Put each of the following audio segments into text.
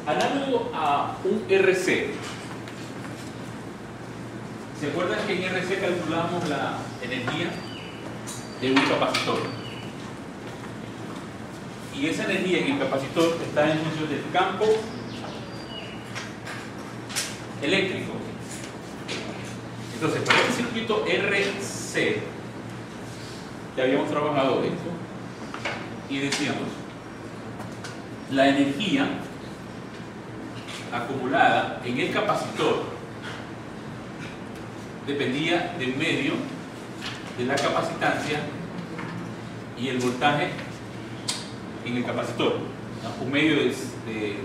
Análogo a un RC. ¿Se acuerdan que en RC calculamos la energía de un capacitor? Y esa energía en el capacitor está en función del campo eléctrico. Entonces, para este circuito RC, ya habíamos trabajado esto y decíamos, la energía acumulada en el capacitor dependía del medio, de la capacitancia y el voltaje en el capacitor. Un medio es de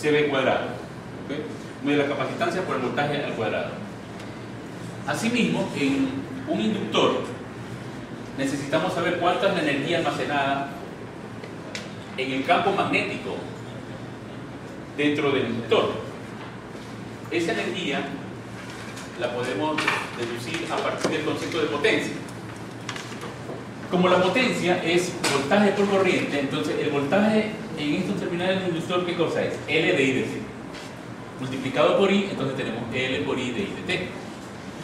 CB cuadrado, ¿okay? Medio de la capacitancia por el voltaje al cuadrado. Asimismo, en un inductor necesitamos saber cuánta es la energía almacenada en el campo magnético dentro del inductor. Esa energía la podemos deducir a partir del concepto de potencia. Como la potencia es voltaje por corriente, entonces el voltaje en estos terminales del inductor, ¿qué cosa es? L de I de C. Multiplicado por I, entonces tenemos L por I de I de T.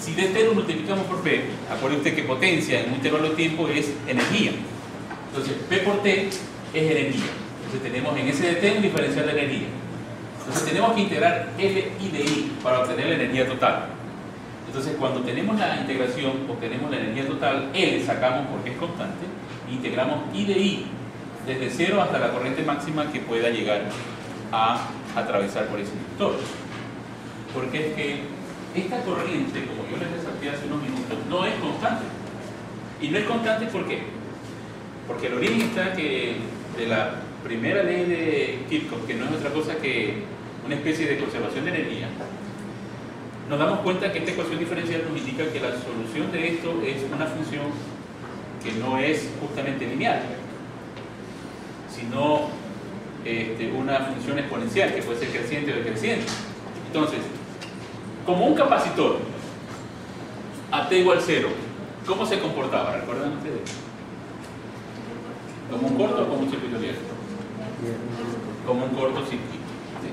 Si dt lo multiplicamos por P, acuérdense usted que potencia en un intervalo de tiempo es energía. Entonces P por T es energía. Entonces tenemos en ese dt un diferencial de energía. Entonces tenemos que integrar L I de I para obtener la energía total. Entonces cuando tenemos la integración, obtenemos la energía total, L sacamos porque es constante, e integramos I de I desde 0 hasta la corriente máxima que pueda llegar a atravesar por ese inductor. Porque es que esta corriente, como yo les resalté hace unos minutos, no es constante. Y no es constante ¿por qué? Porque el origen está que de la primera ley de Kirchhoff, que no es otra cosa que una especie de conservación de energía, nos damos cuenta que esta ecuación diferencial nos indica que la solución de esto es una función que no es justamente lineal, sino una función exponencial que puede ser creciente o decreciente. Entonces, como un capacitor a t igual 0, ¿cómo se comportaba? ¿Recuerdan ustedes? ¿Como un corto o como un circuito abierto? Como un cortocircuito. ¿Sí?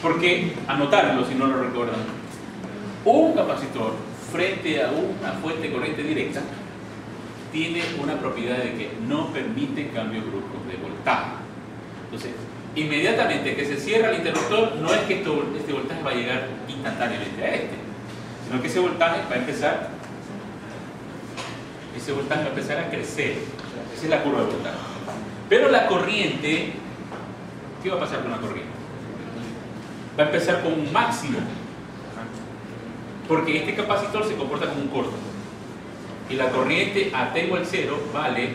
Porque, anotarlo si no lo recuerdan, un capacitor frente a una fuente de corriente directa tiene una propiedad de que no permite cambios bruscos de voltaje. Entonces, inmediatamente que se cierra el interruptor, no es que este voltaje va a llegar instantáneamente a sino que ese voltaje va a empezar a crecer. Esa es la curva de voltaje. Pero la corriente, ¿qué va a pasar con la corriente? Va a empezar con un máximo, porque este capacitor se comporta como un corto y la corriente a t igual 0 vale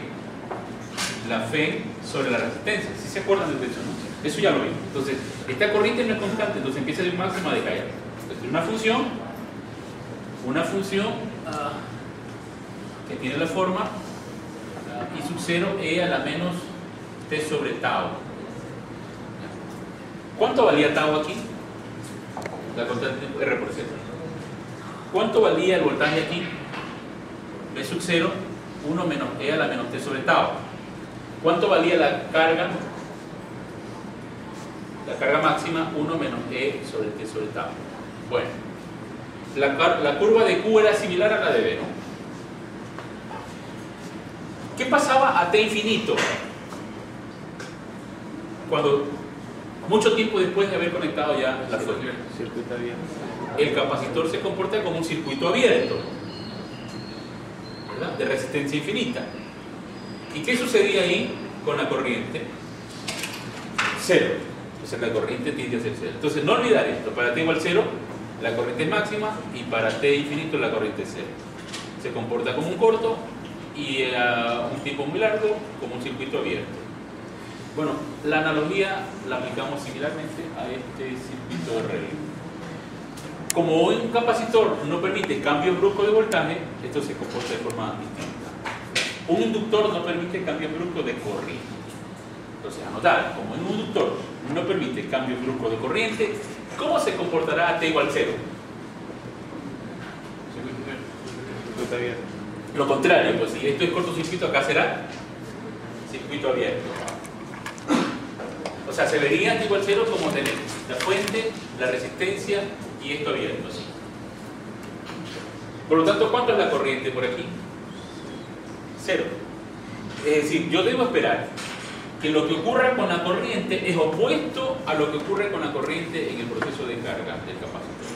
la fe sobre la resistencia. ¿Sí se acuerdan de eso, no? Eso ya lo vimos. Entonces, esta corriente no es constante, entonces empieza de un máximo a decaer. Entonces, una función que tiene la forma I sub 0 e a la menos t sobre tau. ¿Cuánto valía tau aquí? La constante R por Z. ¿Cuánto valía el voltaje aquí? B sub 0, 1 menos E a la menos T sobre tau. ¿Cuánto valía la carga? La carga máxima, 1 menos E sobre T sobre tau. Bueno, la curva de Q era similar a la de B, ¿no? ¿Qué pasaba a T infinito? Cuando mucho tiempo después de haber conectado ya la fuente. Circuito abierto. El capacitor se comporta como un circuito abierto, ¿verdad? De resistencia infinita. ¿Y qué sucedía ahí con la corriente? Cero. Entonces la corriente tiende a ser cero. Entonces no olvidar esto, para t igual 0 la corriente es máxima y para t infinito la corriente es cero. Se comporta como un corto y a un tiempo muy largo como un circuito abierto. Bueno, la analogía la aplicamos similarmente a este circuito de relé. Como un capacitor no permite cambios bruscos de voltaje, esto se comporta de forma distinta. Un inductor no permite cambios bruscos de corriente. Entonces, anotar, como un inductor no permite cambios bruscos de corriente, ¿cómo se comportará a t igual 0? Circuito abierto. Lo contrario, pues si esto es cortocircuito, acá será circuito abierto. sea, se vería T igual 0 como tener la fuente, la resistencia y esto abierto, ¿sí? Por lo tanto, ¿cuánto es la corriente por aquí? 0. Es decir, yo debo esperar que lo que ocurra con la corriente es opuesto a lo que ocurre con la corriente en el proceso de carga del capacitor.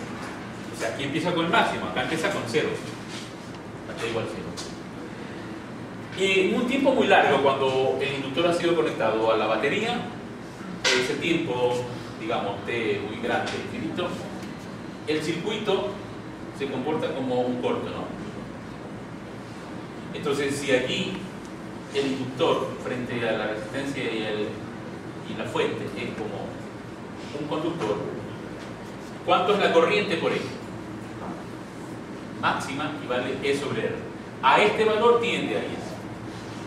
O sea, aquí empieza con el máximo, acá empieza con 0. T igual 0. Y en un tiempo muy largo, cuando el inductor ha sido conectado a la batería, ese tiempo, digamos, T muy grande, infinito, el circuito se comporta como un corto, ¿no? Entonces, si aquí el inductor frente a la resistencia y la fuente es como un conductor, ¿cuánto es la corriente por E? Máxima y vale E sobre R. A este valor tiende a 10.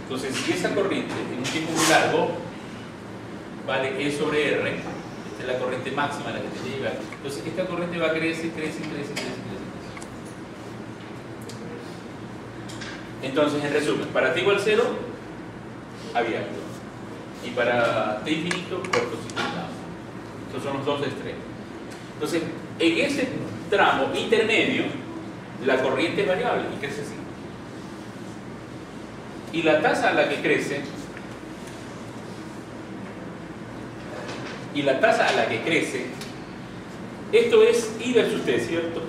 Entonces, si esa corriente en un tiempo muy largo vale E sobre R, esta es la corriente máxima a la que te llega, entonces esta corriente va a crecer. Entonces, en resumen, para T igual 0, abierto. Y para T infinito, cortocircuitado. Estos son los dos extremos. Entonces, en ese tramo intermedio, la corriente es variable y crece así. Y la tasa a la que crece, esto es I versus T, ¿cierto?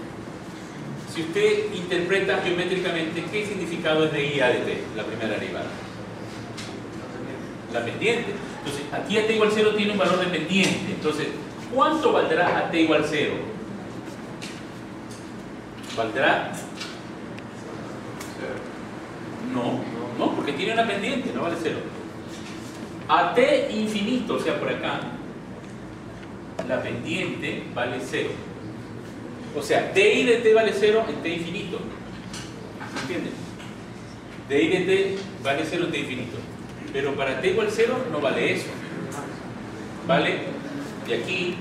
Si usted interpreta geométricamente, ¿qué significado es de I a de T, la primera derivada? La pendiente. Entonces, aquí a T igual 0 tiene un valor de pendiente. Entonces, ¿cuánto valdrá a T igual 0? ¿Valdrá? No, porque tiene una pendiente, no vale 0. A T infinito, o sea, por acá, la pendiente vale 0. O sea, dI de T vale 0 en T infinito. ¿Entienden? dI de T vale 0 en T infinito. Pero para T igual 0 no vale eso. ¿Vale? De aquí,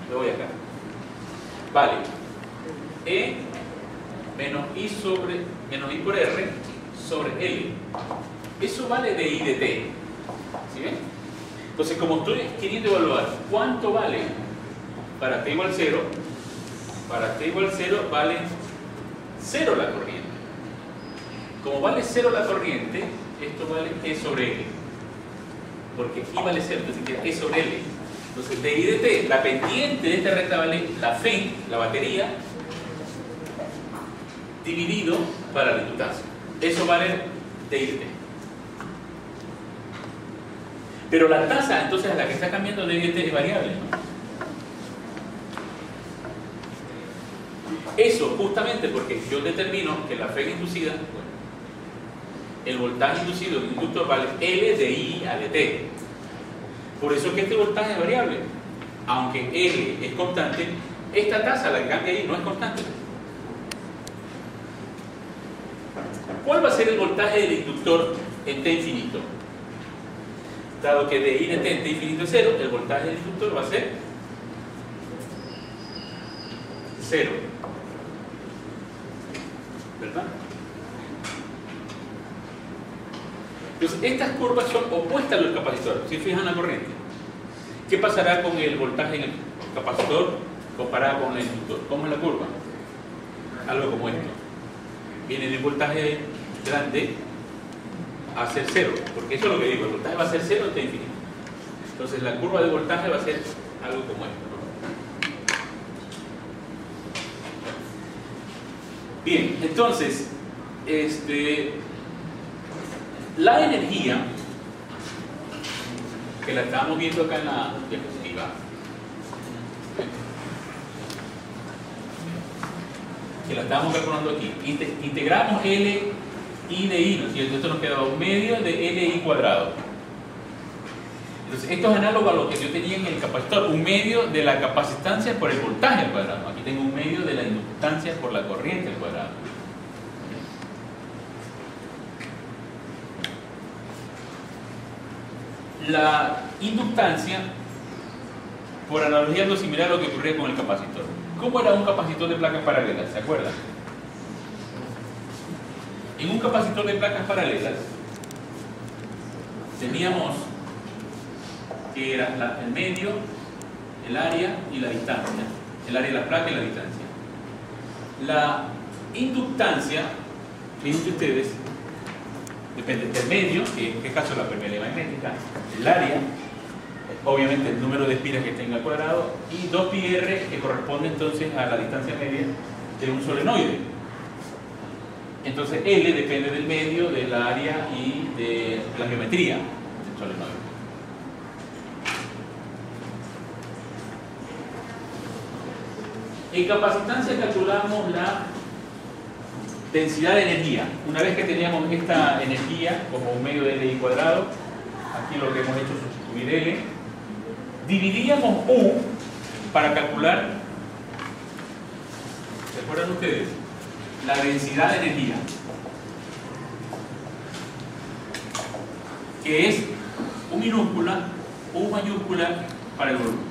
me voy acá. Vale. E menos I por R sobre L. Eso vale dI de T. ¿Sí ven? Entonces, como estoy queriendo evaluar cuánto vale para T igual 0, para T igual 0 vale 0 la corriente. Como vale 0 la corriente, esto vale E sobre L. Porque I vale 0, entonces queda E sobre L. Entonces, dI de T, la pendiente de esta recta vale la FEN, la batería, dividido para la inductancia. Eso vale dI de T. Pero la tasa, entonces, a la que está cambiando dI de T es variable, ¿no? Eso justamente porque yo determino que la FEN inducida, bueno, el voltaje inducido en un inductor vale L de I a de T. Por eso que este voltaje es variable. Aunque L es constante, esta tasa, la que cambia ahí, no es constante. ¿Cuál va a ser el voltaje del inductor en T infinito? Dado que de I de T en T infinito es 0, el voltaje del inductor va a ser 0. ¿Verdad? Entonces, estas curvas son opuestas a los capacitores. Si fijan la corriente, ¿qué pasará con el voltaje en el capacitor comparado con el inductor? ¿Cómo es la curva? Algo como esto. Viene de un voltaje grande a ser 0, porque eso es lo que digo, el voltaje va a ser 0 en T infinito. Entonces, la curva de voltaje va a ser algo como esto, ¿no? Bien, entonces, la energía, que la estábamos viendo acá en la diapositiva, que la estábamos calculando aquí, integramos L I de I, ¿no es cierto? Esto nos quedaba un medio de LI cuadrado. Entonces, esto es análogo a lo que yo tenía en el capacitor, un medio de la capacitancia por el voltaje al cuadrado. Aquí tengo un medio de la inductancia por la corriente al cuadrado. La inductancia, por analogía, es lo similar a lo que ocurría con el capacitor. ¿Cómo era un capacitor de placas paralelas? ¿Se acuerdan? En un capacitor de placas paralelas teníamos que era el medio, el área y la distancia. El área de la placa y la distancia. La inductancia, fíjense ustedes, depende del medio, que en este caso es la permeabilidad magnética, el área, obviamente el número de espiras que tenga al cuadrado, y 2πr, que corresponde entonces a la distancia media de un solenoide. Entonces L depende del medio, del área y de la geometría del solenoide. En capacitancia calculamos la densidad de energía. Una vez que teníamos esta energía como un medio de L cuadrado, aquí lo que hemos hecho es sustituir L, dividíamos U para calcular, ¿se acuerdan ustedes? La densidad de energía, que es U minúscula, U mayúscula para el volumen.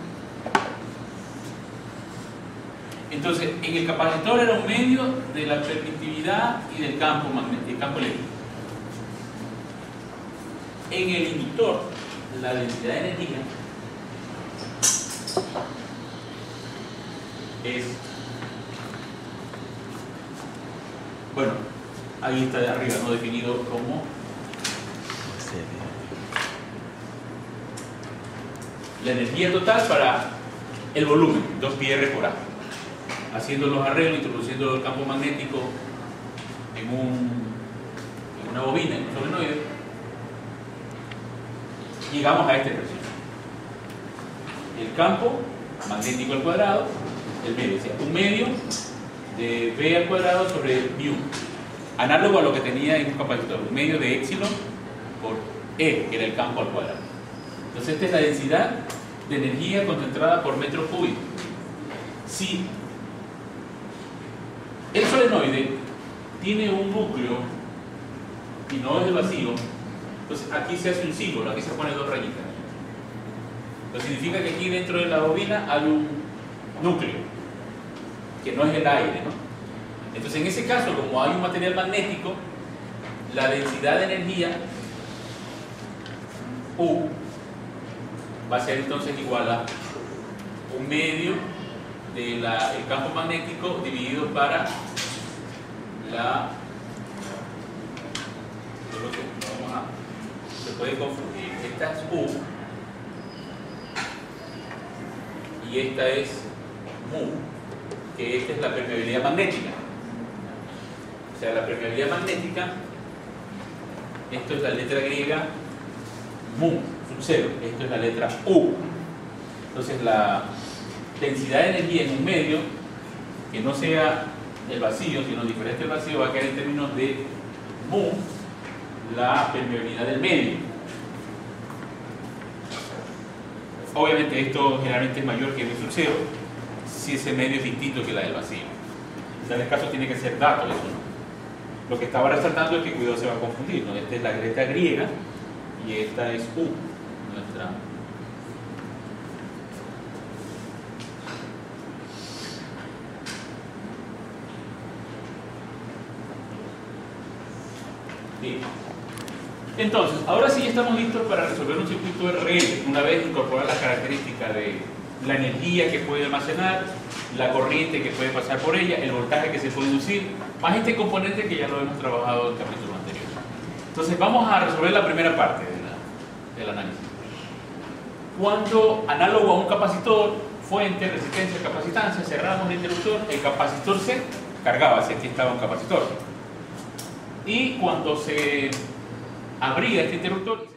Entonces, en el capacitor era un medio de la permitividad y del campo magnético, del campo eléctrico. En el inductor, la densidad de energía es, bueno, ahí está de arriba, no definido como la energía total para el volumen, 2πr por A. Haciendo los arreglos, introduciendo el campo magnético en una bobina, en un solenoide, llegamos a esta expresión. El campo magnético al cuadrado, el medio, o sea, un medio de B al cuadrado sobre mu, análogo a lo que tenía en un capacitor, un medio de épsilon por E, que era el campo al cuadrado. Entonces esta es la densidad de energía concentrada por metro cúbico. Si el solenoide tiene un núcleo y no es el vacío, entonces aquí se hace un símbolo, aquí se pone dos rayitas. Lo significa que aquí dentro de la bobina hay un núcleo, que no es el aire, ¿no? Entonces en ese caso, como hay un material magnético, la densidad de energía U va a ser entonces igual a un medio del campo magnético dividido para la, se puede confundir, esta es U y esta es mu, que esta es la permeabilidad magnética. O sea, la permeabilidad magnética, esto es la letra griega mu, sub 0, esto es la letra U. Entonces la densidad de energía en un medio que no sea el vacío, sino diferente al vacío, va a quedar en términos de mu, la permeabilidad del medio. Obviamente esto generalmente es mayor que el sub 0 si ese medio es distinto que la del vacío. En tal caso tiene que ser dato eso, ¿no? Lo que estaba resaltando es que cuidado se va a confundir, ¿no? Esta es la letra griega y esta es U, nuestra. Bien. Entonces, ahora sí estamos listos para resolver un circuito RL, una vez incorporar las características de la energía que puede almacenar, la corriente que puede pasar por ella, el voltaje que se puede inducir, más este componente que ya lo hemos trabajado en el capítulo anterior. Entonces vamos a resolver la primera parte del análisis. Cuando, análogo a un capacitor, fuente, resistencia, capacitancia, cerramos el interruptor, el capacitor se cargaba, si aquí estaba un capacitor. Y cuando se abría este interruptor,